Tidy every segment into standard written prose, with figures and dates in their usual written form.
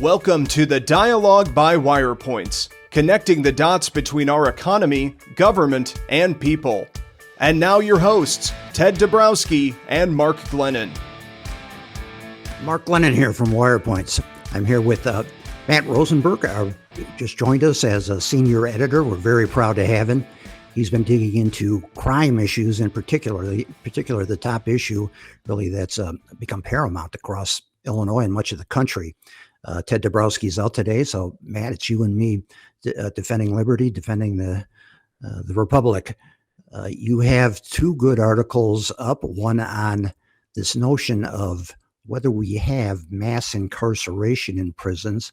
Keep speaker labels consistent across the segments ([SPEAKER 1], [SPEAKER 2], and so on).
[SPEAKER 1] Welcome to the Dialogue by Wirepoints, connecting the dots between our economy, government, and people. And now your hosts, Ted Dabrowski and Mark Glennon.
[SPEAKER 2] Mark Glennon here from Wirepoints. I'm here with Matt Rosenberg, just joined us as a senior editor. We're very proud to have him. He's been digging into crime issues, in particular the top issue, really that's become paramount across Illinois and much of the country. Ted Dabrowski's out today, so Matt, it's you and me defending liberty, defending the Republic. You have two good articles up, one on this notion of whether we have mass incarceration in prisons.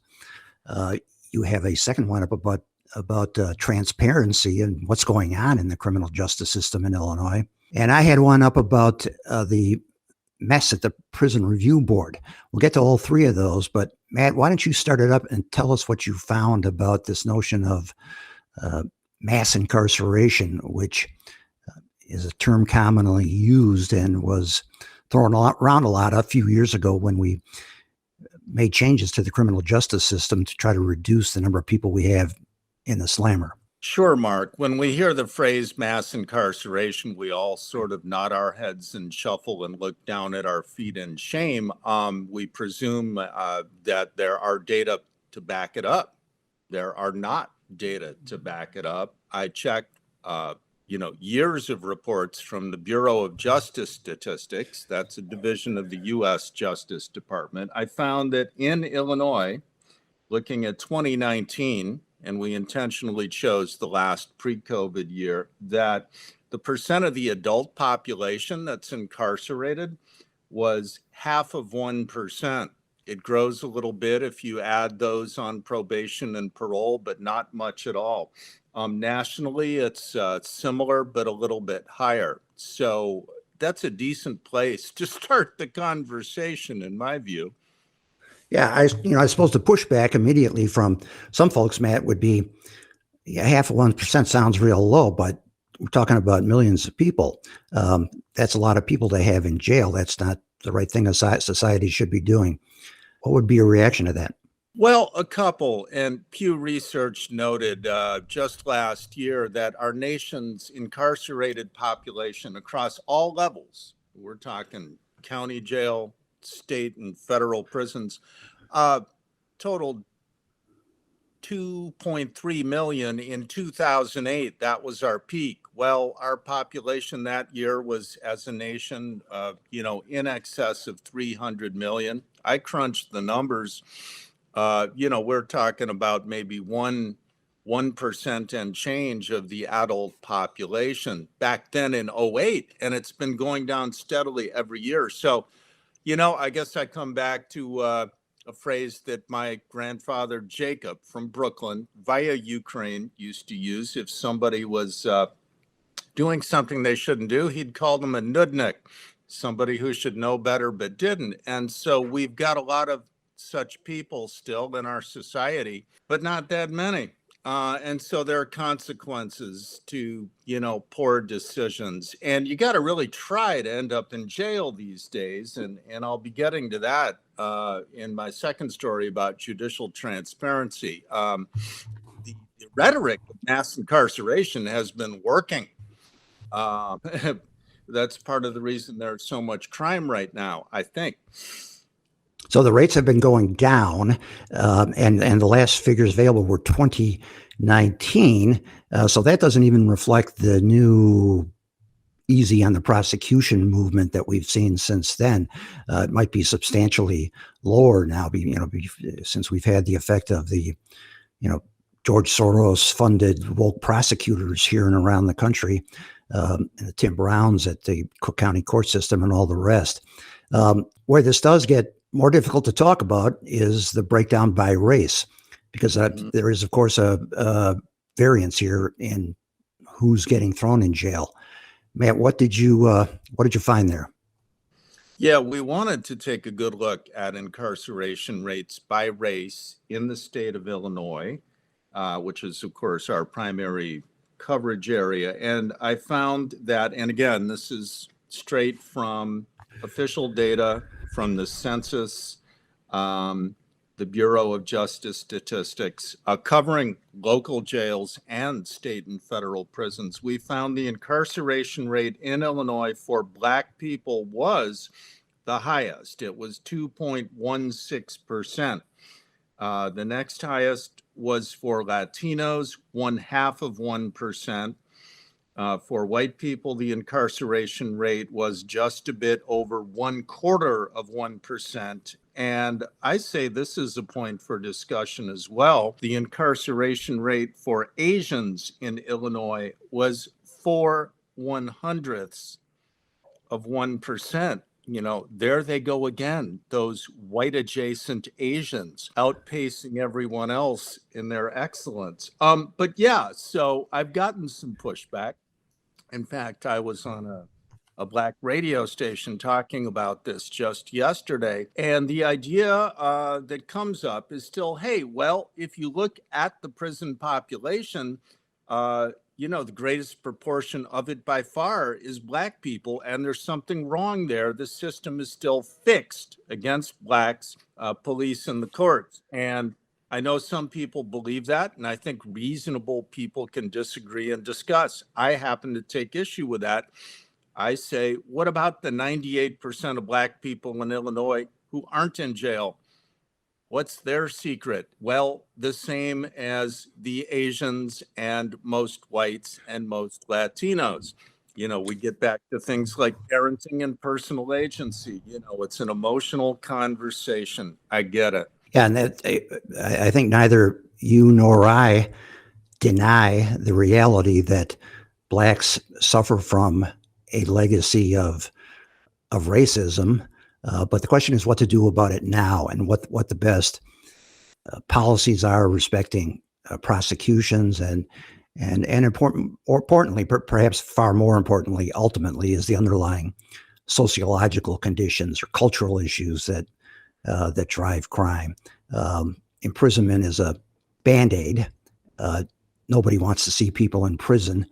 [SPEAKER 2] You have a second one up about transparency and what's going on in the criminal justice system in Illinois. And I had one up about the mess at the Prison Review Board. We'll get to all three of those, but Matt, why don't you start it up and tell us what you found about this notion of mass incarceration, which is a term commonly used and was thrown around a lot a few years ago when we made changes to the criminal justice system to try to reduce the number of people we have in the slammer.
[SPEAKER 3] Sure, Mark. When we hear the phrase mass incarceration, we all sort of nod our heads and shuffle and look down at our feet in shame. We presume that there are data to back it up. There are not data to back it up. I checked, years of reports from the Bureau of Justice Statistics. That's a division of the U.S. Justice Department. I found that in Illinois, looking at 2019, and we intentionally chose the last pre-COVID year, that the percent of the adult population that's incarcerated was 0.5%. It grows a little bit if you add those on probation and parole, but not much at all. Nationally, it's similar, but a little bit higher. So that's a decent place to start the conversation, in my view.
[SPEAKER 2] Yeah, I suppose the pushback immediately from some folks, Matt, would be 0.5% sounds real low, but we're talking about millions of people. That's a lot of people to have in jail. That's not the right thing a society should be doing. What would be your reaction to that?
[SPEAKER 3] Well, a couple, and Pew Research noted just last year that our nation's incarcerated population across all levels, we're talking county jail, state and federal prisons, totaled 2.3 million in 2008. That was our peak. Well, our population that year was, as a nation, in excess of 300 million. I crunched the numbers. We're talking about maybe 1% and change of the adult population back then in 2008, and it's been going down steadily every year. So, I guess I come back to a phrase that my grandfather Jacob from Brooklyn via Ukraine used to use. If somebody was doing something they shouldn't do, he'd call them a nudnik, somebody who should know better but didn't. And so we've got a lot of such people still in our society, but not that many. And so there are consequences to, poor decisions. And you got to really try to end up in jail these days. And I'll be getting to that in my second story about judicial transparency. The rhetoric of mass incarceration has been working. That's part of the reason there's so much crime right now, I think.
[SPEAKER 2] So the rates have been going down, and the last figures available were 2019. So that doesn't even reflect the new easy on the prosecution movement that we've seen since then. It might be substantially lower now, since we've had the effect of the, George Soros funded woke prosecutors here and around the country, and the Tim Browns at the Cook County court system and all the rest. Where this does get more difficult to talk about is the breakdown by race, because there is, of course, a variance here in who's getting thrown in jail. Matt, what did you find there?
[SPEAKER 3] Yeah, we wanted to take a good look at incarceration rates by race in the state of Illinois, which is, of course, our primary coverage area. And I found that, and again, this is straight from official data from the census, the Bureau of Justice Statistics, covering local jails and state and federal prisons, we found the incarceration rate in Illinois for Black people was the highest. It was 2.16%. The next highest was for Latinos, 0.5%. For white people, the incarceration rate was just a bit over 0.25%. And I say this is a point for discussion as well. The incarceration rate for Asians in Illinois was 0.01%. There they go again, those white adjacent Asians outpacing everyone else in their excellence. But yeah, so I've gotten some pushback. In fact, I was on a Black radio station talking about this just yesterday. And the idea that comes up is still, hey, well, if you look at the prison population, the greatest proportion of it by far is Black people, and there's something wrong there. The system is still fixed against Blacks, police, and the courts. And I know some people believe that, and I think reasonable people can disagree and discuss. I happen to take issue with that. I say, what about the 98% of Black people in Illinois who aren't in jail? What's their secret? Well, the same as the Asians and most whites and most Latinos. We get back to things like parenting and personal agency. It's an emotional conversation. I get it.
[SPEAKER 2] Yeah, and that I think neither you nor I deny the reality that Blacks suffer from a legacy of racism. But the question is what to do about it now, and what the best policies are respecting prosecutions and importantly, perhaps far more importantly, ultimately, is the underlying sociological conditions or cultural issues that drive crime. Imprisonment is a Band-Aid. Nobody wants to see people in prison,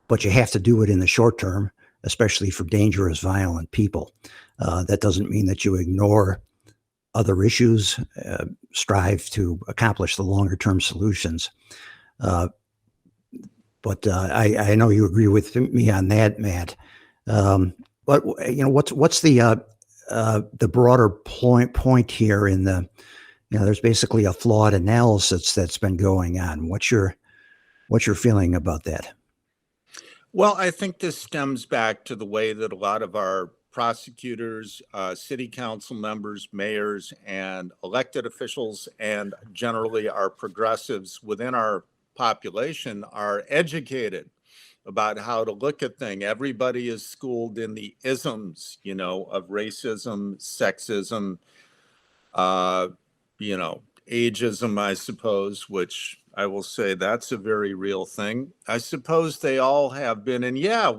[SPEAKER 2] but you have to do it in the short term, especially for dangerous, violent people. That doesn't mean that you ignore other issues, strive to accomplish the longer term solutions. But I know you agree with me on that, Matt. But what's the broader point here in the, there's basically a flawed analysis that's been going on. What's your feeling about that?
[SPEAKER 3] Well, I think this stems back to the way that a lot of our prosecutors, city council members, mayors, and elected officials, and generally our progressives within our population are educated about how to look at things. Everybody is schooled in the isms, of racism, sexism, ageism, I suppose, which I will say that's a very real thing. I suppose they all have been. And yeah,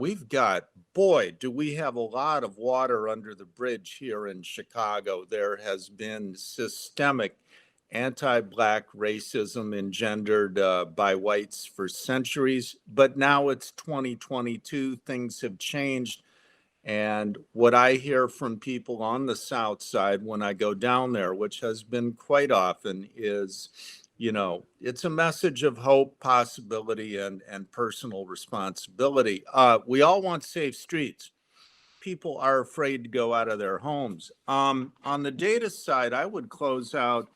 [SPEAKER 3] boy, do we have a lot of water under the bridge here in Chicago. There has been systemic anti-Black racism engendered by whites for centuries, but now it's 2022, things have changed. And what I hear from people on the South Side when I go down there, which has been quite often, is, it's a message of hope, possibility, and personal responsibility. We all want safe streets. People are afraid to go out of their homes. On the data side, I would close out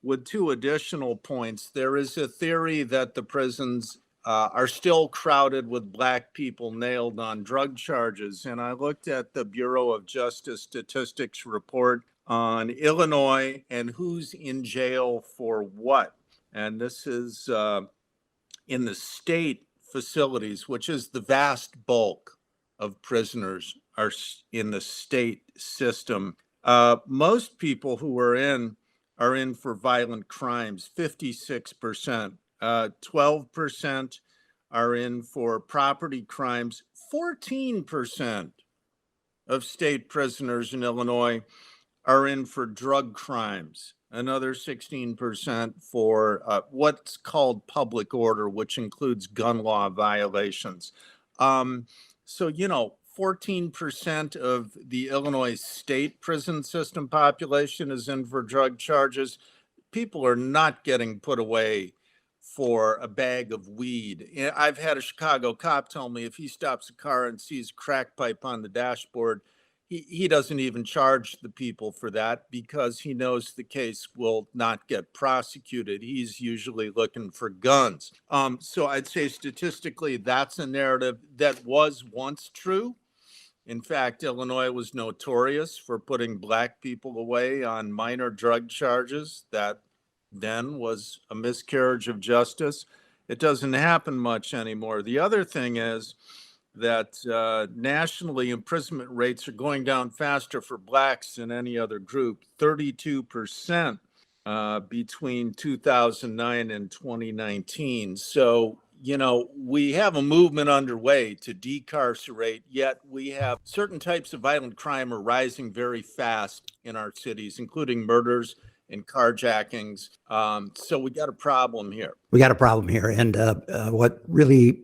[SPEAKER 3] with two additional points. There is a theory that the prisons are still crowded with Black people nailed on drug charges. And I looked at the Bureau of Justice Statistics report on Illinois and who's in jail for what. And this is in the state facilities, which is the vast bulk of prisoners are in the state system. Most people who are in for violent crimes, 56%. 12% are in for property crimes. 14% of state prisoners in Illinois are in for drug crimes. Another 16% for what's called public order, which includes gun law violations. 14% of the Illinois state prison system population is in for drug charges. people are not getting put away for a bag of weed. I've had a Chicago cop tell me if he stops a car and sees a crack pipe on the dashboard, he doesn't even charge the people for that because he knows the case will not get prosecuted. He's usually looking for guns. So I'd say statistically, that's a narrative that was once true. In fact, Illinois was notorious for putting Black people away on minor drug charges. That then was a miscarriage of justice. It doesn't happen much anymore. The other thing is that nationally, imprisonment rates are going down faster for Blacks than any other group, 32% between 2009 and 2019. So, we have a movement underway to decarcerate, yet we have certain types of violent crime are rising very fast in our cities, including murders and carjackings. So we got a problem here.
[SPEAKER 2] And what really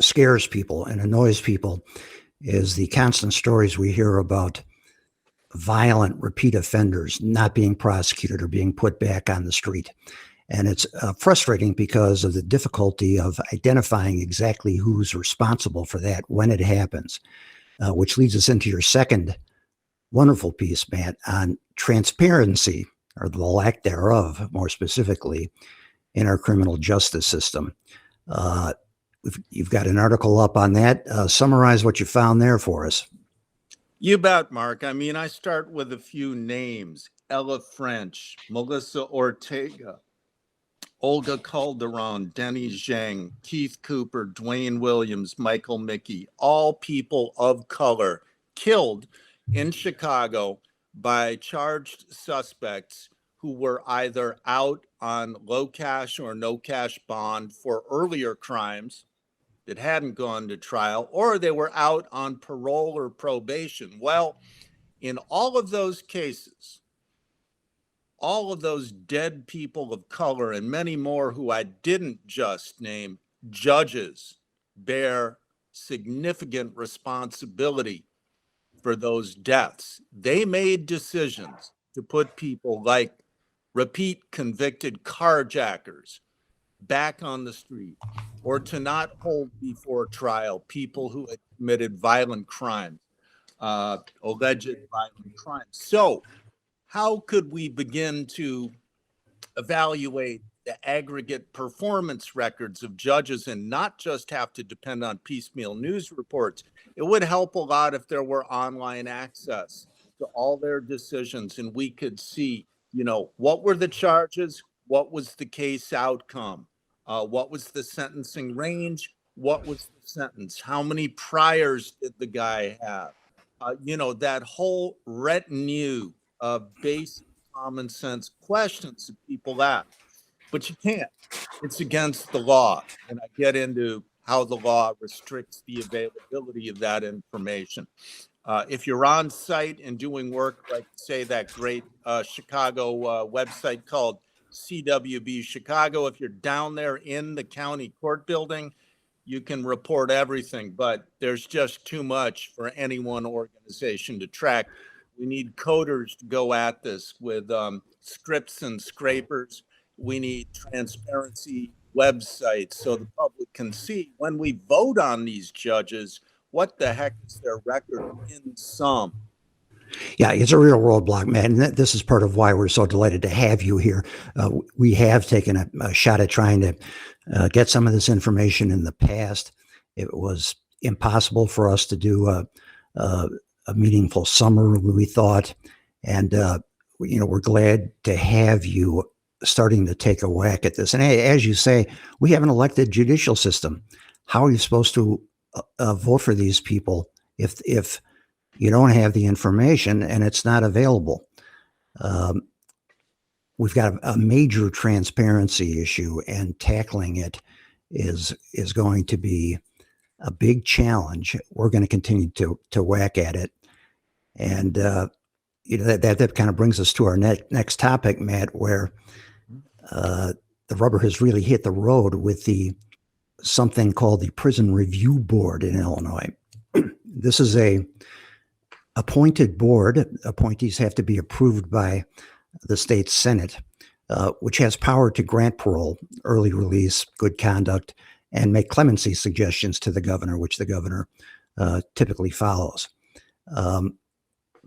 [SPEAKER 2] scares people and annoys people is the constant stories we hear about violent repeat offenders not being prosecuted or being put back on the street. And it's frustrating because of the difficulty of identifying exactly who's responsible for that when it happens, which leads us into your second wonderful piece, Matt, on transparency, or the lack thereof, more specifically, in our criminal justice system. You've got an article up on that. Summarize what you found there for us.
[SPEAKER 3] You bet, Mark. I start with a few names: Ella French, Melissa Ortega, Olga Calderon, Denny Zhang, Keith Cooper, Dwayne Williams, Michael Mickey, all people of color killed in Chicago by charged suspects who were either out on low cash or no cash bond for earlier crimes that hadn't gone to trial, or they were out on parole or probation. Well, in all of those cases, all of those dead people of color and many more who I didn't just name, judges bear significant responsibility for those deaths. They made decisions to put people like repeat convicted carjackers back on the street, or to not hold before trial people who had committed violent crimes, alleged violent crimes. So how could we begin to evaluate the aggregate performance records of judges and not just have to depend on piecemeal news reports? It would help a lot if there were online access to all their decisions and we could see, what were the charges? What was the case outcome? What was the sentencing range? What was the sentence? How many priors did the guy have? That whole retinue of basic common sense questions that people ask. But you can't. It's against the law. And I get into how the law restricts the availability of that information. If you're on site and doing work, like, say, that great Chicago website called CWB Chicago, if you're down there in the county court building, you can report everything, but there's just too much for any one organization to track. We need coders to go at this with scripts and scrapers. We need transparency websites so the public can see when we vote on these judges, what the heck is their record in sum?
[SPEAKER 2] Yeah, it's a real roadblock, Matt. And this is part of why we're so delighted to have you here. We have taken a shot at trying to get some of this information in the past. It was impossible for us to do a meaningful summary, we thought. And, we're glad to have you starting to take a whack at this. And as you say, we have an elected judicial system. How are you supposed to vote for these people if you don't have the information and it's not available? We've got a major transparency issue, and tackling it is going to be a big challenge. We're going to continue to whack at it. And, that kind of brings us to our next topic, Matt, where the rubber has really hit the road with something called the Prison Review Board in Illinois. This is a appointed board. Appointees have to be approved by the state Senate. which has power to grant parole, early release, good conduct, and make clemency suggestions to the governor, which the governor typically follows.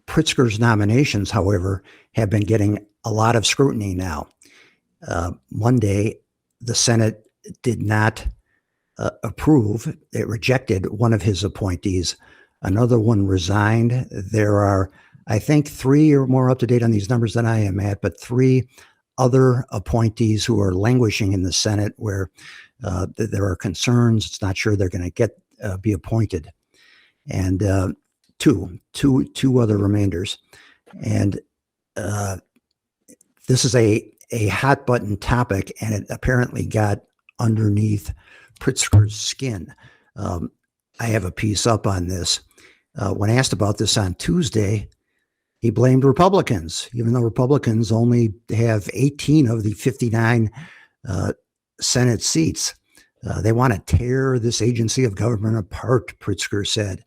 [SPEAKER 2] Pritzker's nominations, however, have been getting a lot of scrutiny now. Monday, the Senate did not approve. It rejected one of his appointees. Another one resigned. There are, I think, 3 or more up to date on these numbers than I am at, but 3 other appointees who are languishing in the Senate where there are concerns. It's not sure they're going to be appointed. And two other remainders. And this is a hot button topic, and it apparently got underneath Pritzker's skin. I have a piece up on this. When asked about this on Tuesday, he blamed Republicans, even though Republicans only have 18 of the 59 Senate seats. They want to tear this agency of government apart, Pritzker said.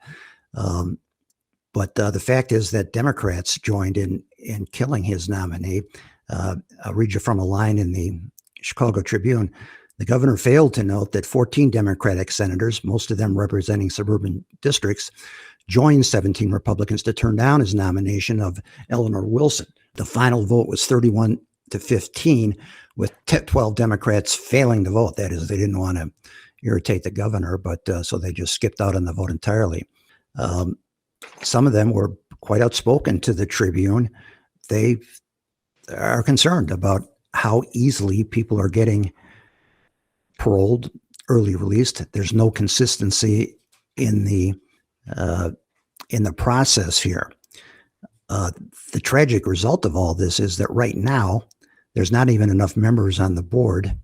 [SPEAKER 2] But the fact is that Democrats joined in killing his nominee. I'll read you from a line in the Chicago Tribune. The governor failed to note that 14 Democratic senators, most of them representing suburban districts, joined 17 Republicans to turn down his nomination of Eleanor Wilson. The final vote was 31-15, with 12 Democrats failing to vote. That is, they didn't want to irritate the governor, but so they just skipped out on the vote entirely. Some of them were quite outspoken to the Tribune. They are concerned about how easily people are getting paroled, early released. There's no consistency in the process here. The tragic result of all this is that right now, there's not even enough members on the board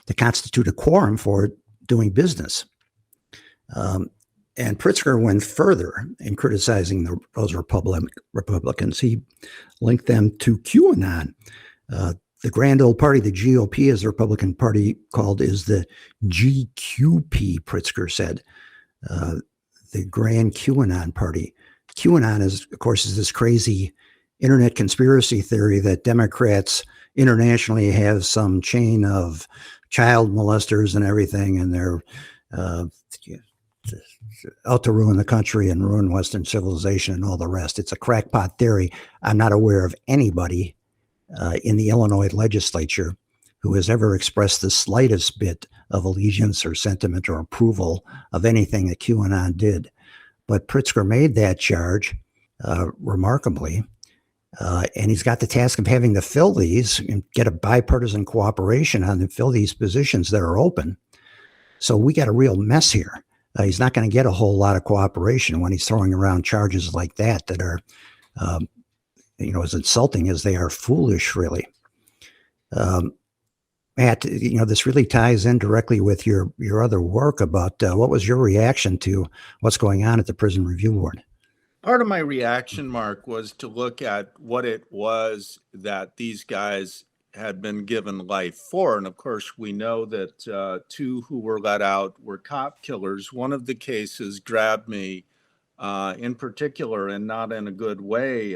[SPEAKER 2] to constitute a quorum for doing business. And Pritzker went further in criticizing those Republicans. He linked them to QAnon. The grand old party, the GOP, as the Republican Party called, is the GQP, Pritzker said. The grand QAnon party. QAnon is, of course, is this crazy internet conspiracy theory that Democrats internationally have some chain of child molesters and everything, and they're out to ruin the country and ruin Western civilization and all the rest. It's a crackpot theory. I'm not aware of anybody in the Illinois legislature who has ever expressed the slightest bit of allegiance or sentiment or approval of anything that QAnon did. But Pritzker made that charge remarkably, and he's got the task of having to fill these and get a bipartisan cooperation on and fill these positions that are open. So we got a real mess here. He's not going to get a whole lot of cooperation when he's throwing around charges like that are, as insulting as they are foolish, really. Matt, this really ties in directly with your other work about what was your reaction to what's going on at the Prison Review Board?
[SPEAKER 3] Part of my reaction, Mark, was to look at what it was that these guys had been given life for. And of course, we know that 2 who were let out were cop killers. One of the cases grabbed me in particular, and not in a good way.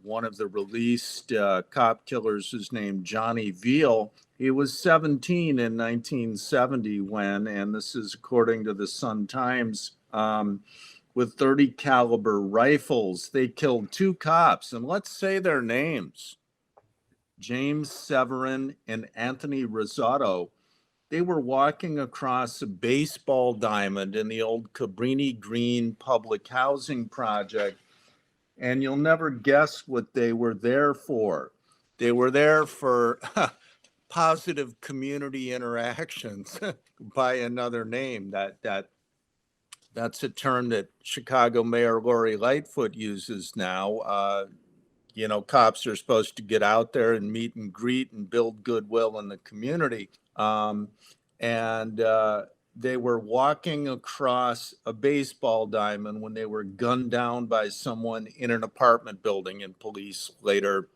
[SPEAKER 3] One of the released cop killers is named Johnny Veal. He was 17 in 1970 when, and this is according to the Sun-Times, with 30 caliber rifles, they killed 2 cops. And let's say their names. James Severin and Anthony Rosado. They were walking across a baseball diamond in the old Cabrini Green public housing project, and you'll never guess what they were there for. They were there for positive community interactions by another name. That's a term that Chicago Mayor Lori Lightfoot uses now. Cops are supposed to get out there and meet and greet and build goodwill in the community. And they were walking across a baseball diamond when they were gunned down by someone in an apartment building, and police later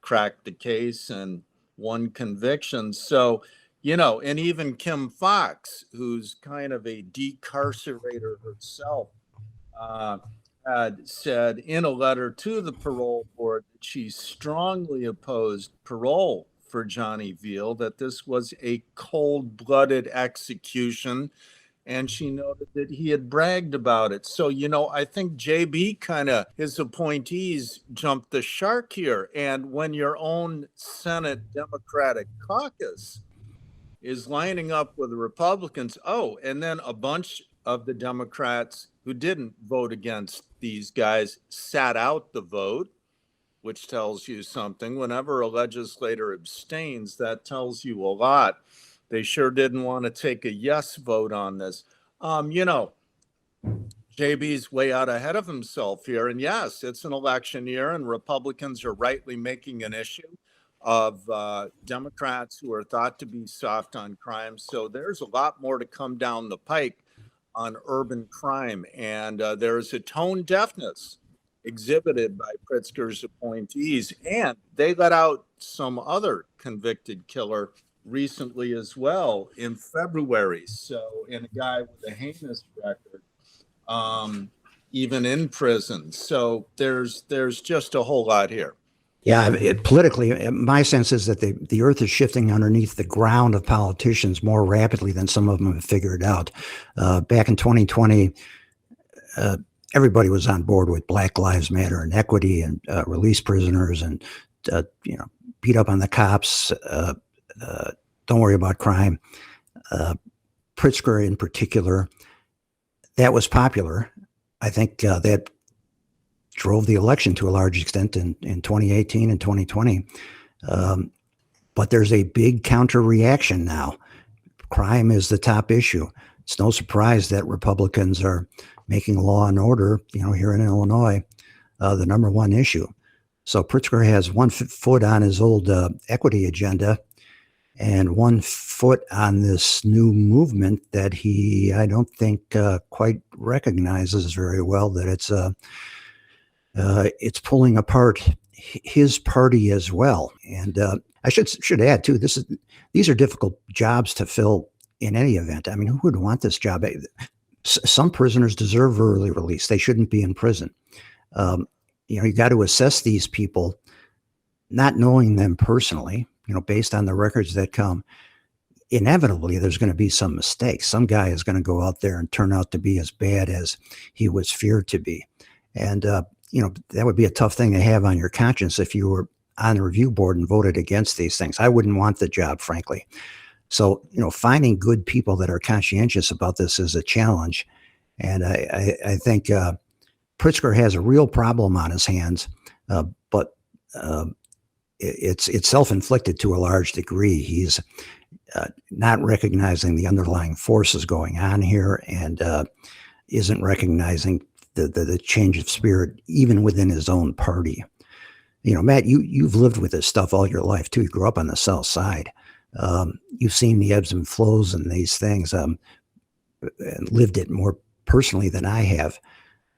[SPEAKER 3] cracked the case and won convictions. So, and even Kim Fox, who's kind of a decarcerator herself, had said in a letter to the parole board that she strongly opposed parole for Johnny Veal, that this was a cold-blooded execution, and she noted that he had bragged about it. So, I think JB his appointees jumped the shark here. And when your own Senate Democratic caucus is lining up with the Republicans, and then a bunch of the Democrats who didn't vote against these guys sat out the vote, which tells you something. Whenever a legislator abstains, that tells you a lot. They sure didn't want to take a yes vote on this. JB's way out ahead of himself here. And yes, it's an election year, and Republicans are rightly making an issue of Democrats who are thought to be soft on crime. So there's a lot more to come down the pike on urban crime. And there's a tone deafness exhibited by Pritzker's appointees. And they let out some other convicted killer recently as well in February. So, and a guy with a heinous record, even in prison. So there's just a whole lot here.
[SPEAKER 2] Yeah, politically, my sense is that the earth is shifting underneath the ground of politicians more rapidly than some of them have figured out. Back in 2020, everybody was on board with Black Lives Matter and equity and release prisoners and beat up on the cops. Don't worry about crime. Pritzker in particular, that was popular. I think that drove the election to a large extent in 2018 and 2020. But there's a big counter reaction now. Crime is the top issue. It's no surprise that Republicans are making law and order, here in Illinois, the number one issue. So Pritzker has 1 foot on his old equity agenda and 1 foot on this new movement that I don't think quite recognizes very well, that it's pulling apart his party as well. And I should add too, these are difficult jobs to fill in any event. I mean, who would want this job? Some prisoners deserve early release. They shouldn't be in prison. You got to assess these people, not knowing them personally, based on the records that come. Inevitably, there's going to be some mistakes. Some guy is going to go out there and turn out to be as bad as he was feared to be. And, that would be a tough thing to have on your conscience if you were on the review board and voted against these things. I wouldn't want the job, frankly. So, finding good people that are conscientious about this is a challenge. And I think Pritzker has a real problem on his hands, but it's self-inflicted to a large degree. He's not recognizing the underlying forces going on here, and isn't recognizing the change of spirit even within his own party. Matt, you've lived with this stuff all your life too. You grew up on the South Side. You've seen the ebbs and flows and these things, and lived it more personally than I have.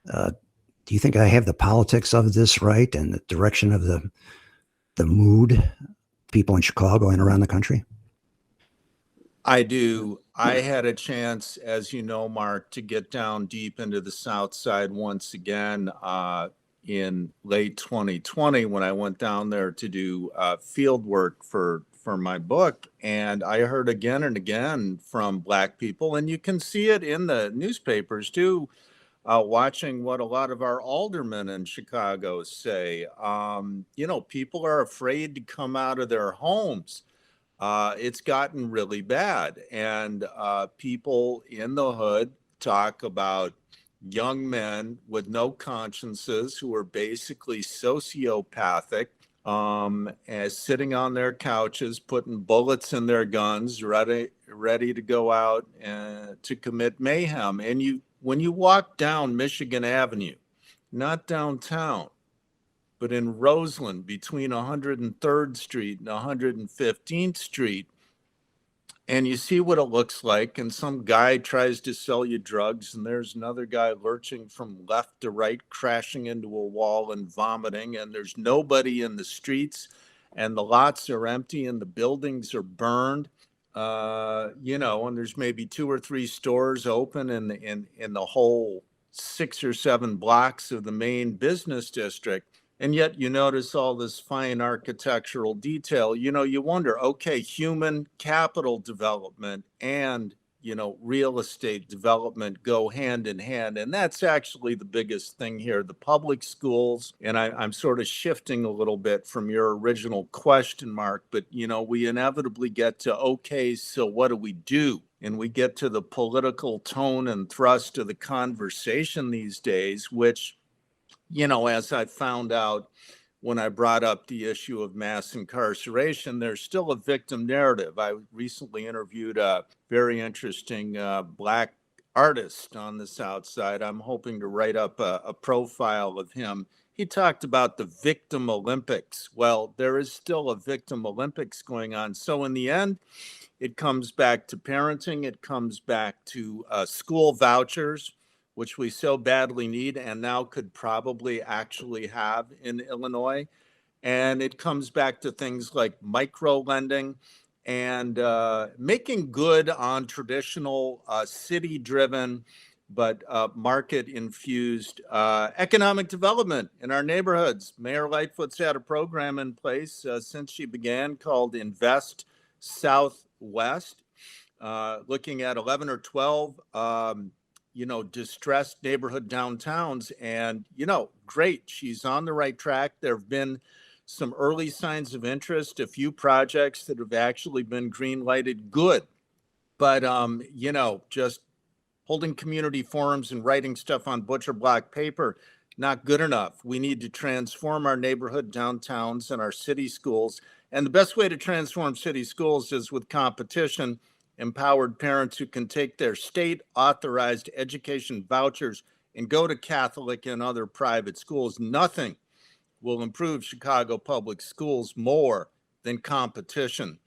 [SPEAKER 2] Do you think I have the politics of this right, and the direction of the mood, people in Chicago and around the country?
[SPEAKER 3] I do. I had a chance, as you know, Mark, to get down deep into the South Side once again in late 2020 when I went down there to do field work for my book. And I heard again and again from Black people, and you can see it in the newspapers too, watching what a lot of our aldermen in Chicago say. People are afraid to come out of their homes. It's gotten really bad. And people in the hood talk about young men with no consciences who are basically sociopathic, as sitting on their couches, putting bullets in their guns, ready to go out and to commit mayhem. And when you walk down Michigan Avenue, not downtown, but in Roseland between 103rd Street and 115th Street, and you see what it looks like, and some guy tries to sell you drugs, and there's another guy lurching from left to right, crashing into a wall and vomiting, and there's nobody in the streets, and the lots are empty, and the buildings are burned, and there's maybe 2 or 3 stores open in the whole 6 or 7 blocks of the main business district. And yet you notice all this fine architectural detail. You wonder, okay, human capital development and real estate development go hand in hand. And that's actually the biggest thing here. The public schools, and I'm sort of shifting a little bit from your original question, Mark, but we inevitably get to, okay, so what do we do? And we get to the political tone and thrust of the conversation these days, which, as I found out when I brought up the issue of mass incarceration, there's still a victim narrative. I recently interviewed a very interesting Black artist on the South Side. I'm hoping to write up a profile of him. He talked about the victim Olympics. Well, there is still a victim Olympics going on. So in the end, it comes back to parenting. It comes back to school vouchers, which we so badly need and now could probably actually have in Illinois. And it comes back to things like micro lending and making good on traditional city-driven but market-infused economic development in our neighborhoods. Mayor Lightfoot's had a program in place since she began called Invest Southwest, looking at 11 or 12 distressed neighborhood downtowns. And, great, she's on the right track. There have been some early signs of interest, a few projects that have actually been green lighted, good. But, just holding community forums and writing stuff on butcher block paper, not good enough. We need to transform our neighborhood downtowns and our city schools. And the best way to transform city schools is with competition, empowered parents who can take their state authorized education vouchers and go to Catholic and other private schools. Nothing will improve Chicago public schools more than competition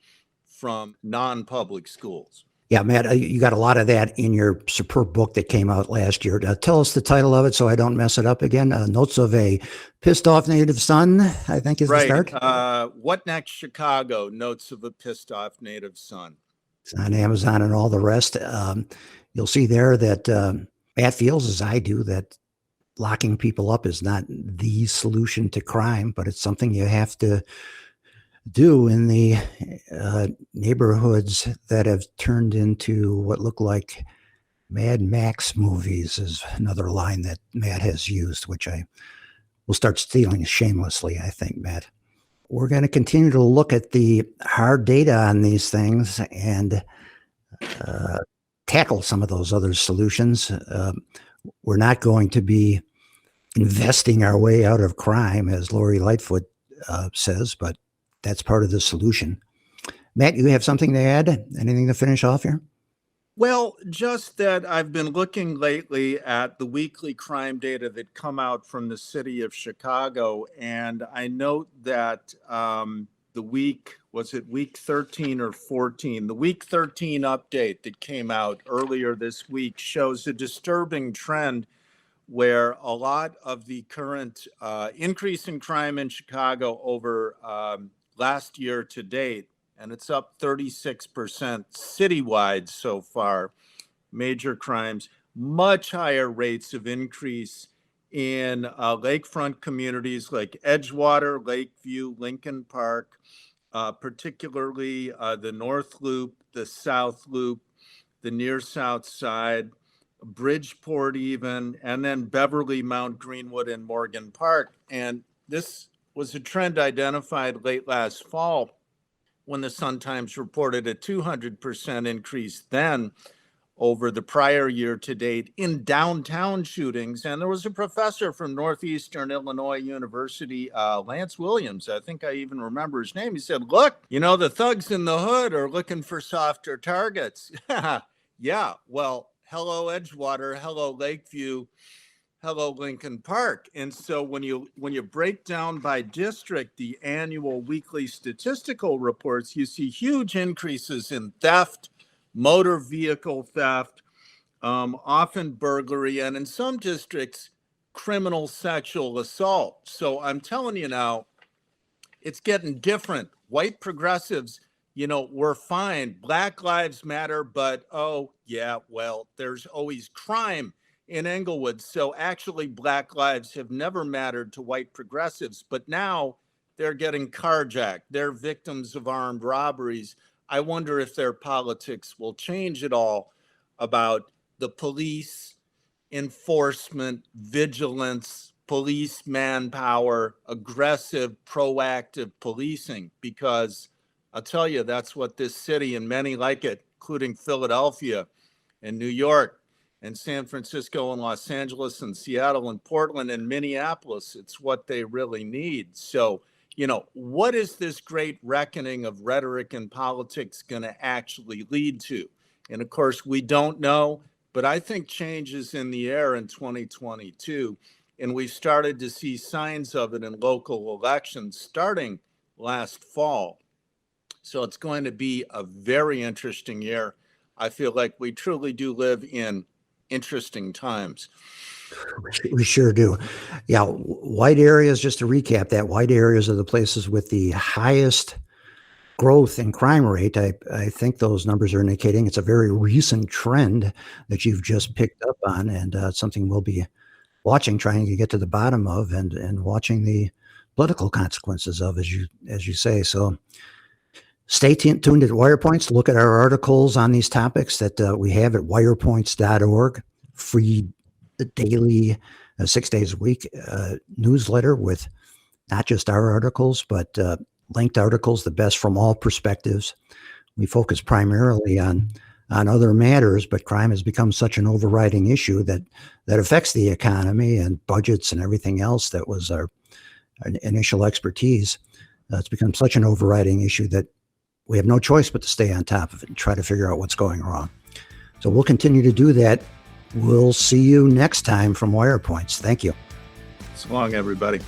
[SPEAKER 3] from non-public schools.
[SPEAKER 2] Yeah, Matt, you got a lot of that in your superb book that came out last year. Tell us the title of it so I don't mess it up again. Notes of a Pissed Off Native Son, I think is
[SPEAKER 3] right.
[SPEAKER 2] the start.
[SPEAKER 3] What Next Chicago? Notes of a Pissed Off Native Son.
[SPEAKER 2] It's on Amazon and all the rest. You'll see there that Matt feels, as I do, that locking people up is not the solution to crime, but it's something you have to do in the neighborhoods that have turned into what look like Mad Max movies is another line that Matt has used, which I will start stealing shamelessly, I think, Matt. We're going to continue to look at the hard data on these things and tackle some of those other solutions. We're not going to be investing our way out of crime, as Lori Lightfoot says, but that's part of the solution. Matt, you have something to add? Anything to finish off here?
[SPEAKER 3] Well, just that I've been looking lately at the weekly crime data that come out from the city of Chicago, and I note that week 13 or 14? The week 13 update that came out earlier this week shows a disturbing trend where a lot of the current increase in crime in Chicago over last year to date, and it's up 36% citywide so far, major crimes, much higher rates of increase in lakefront communities like Edgewater, Lakeview, Lincoln Park, particularly the North Loop, the South Loop, the near South Side, Bridgeport even, and then Beverly, Mount Greenwood, and Morgan Park. And this was a trend identified late last fall when the Sun-Times reported a 200% increase then over the prior year to date in downtown shootings. And there was a professor from Northeastern Illinois University, Lance Williams, I think I even remember his name. He said, look, the thugs in the hood are looking for softer targets. Yeah, well, hello Edgewater, hello Lakeview, hello Lincoln Park. And so when you break down by district the annual weekly statistical reports, you see huge increases in theft, motor vehicle theft, often burglary, and in some districts, criminal sexual assault. So I'm telling you now, it's getting different. White progressives, we're fine. Black Lives Matter, but oh yeah, well, there's always crime in Englewood. So actually, Black lives have never mattered to white progressives, but now they're getting carjacked. They're victims of armed robberies. I wonder if their politics will change at all about the police, enforcement, vigilance, police manpower, aggressive, proactive policing, because I'll tell you, that's what this city and many like it, including Philadelphia and New York and San Francisco and Los Angeles and Seattle and Portland and Minneapolis, it's what they really need. So, what is this great reckoning of rhetoric and politics going to actually lead to? And of course, we don't know, but I think change is in the air in 2022. And we started to see signs of it in local elections starting last fall. So it's going to be a very interesting year. I feel like we truly do live in interesting times.
[SPEAKER 2] We sure do. Yeah, white areas, just to recap that, white areas are the places with the highest growth in crime rate. I think those numbers are indicating it's a very recent trend that you've just picked up on, and something we'll be watching, trying to get to the bottom of, and watching the political consequences of, as you say. So stay tuned at Wirepoints. Look at our articles on these topics that we have at wirepoints.org. Free daily, 6 days a week newsletter with not just our articles, but linked articles, the best from all perspectives. We focus primarily on other matters, but crime has become such an overriding issue that affects the economy and budgets and everything else that was our initial expertise. It's become such an overriding issue that we have no choice but to stay on top of it and try to figure out what's going wrong. So we'll continue to do that. We'll see you next time from Wirepoints. Thank you.
[SPEAKER 3] So long, everybody.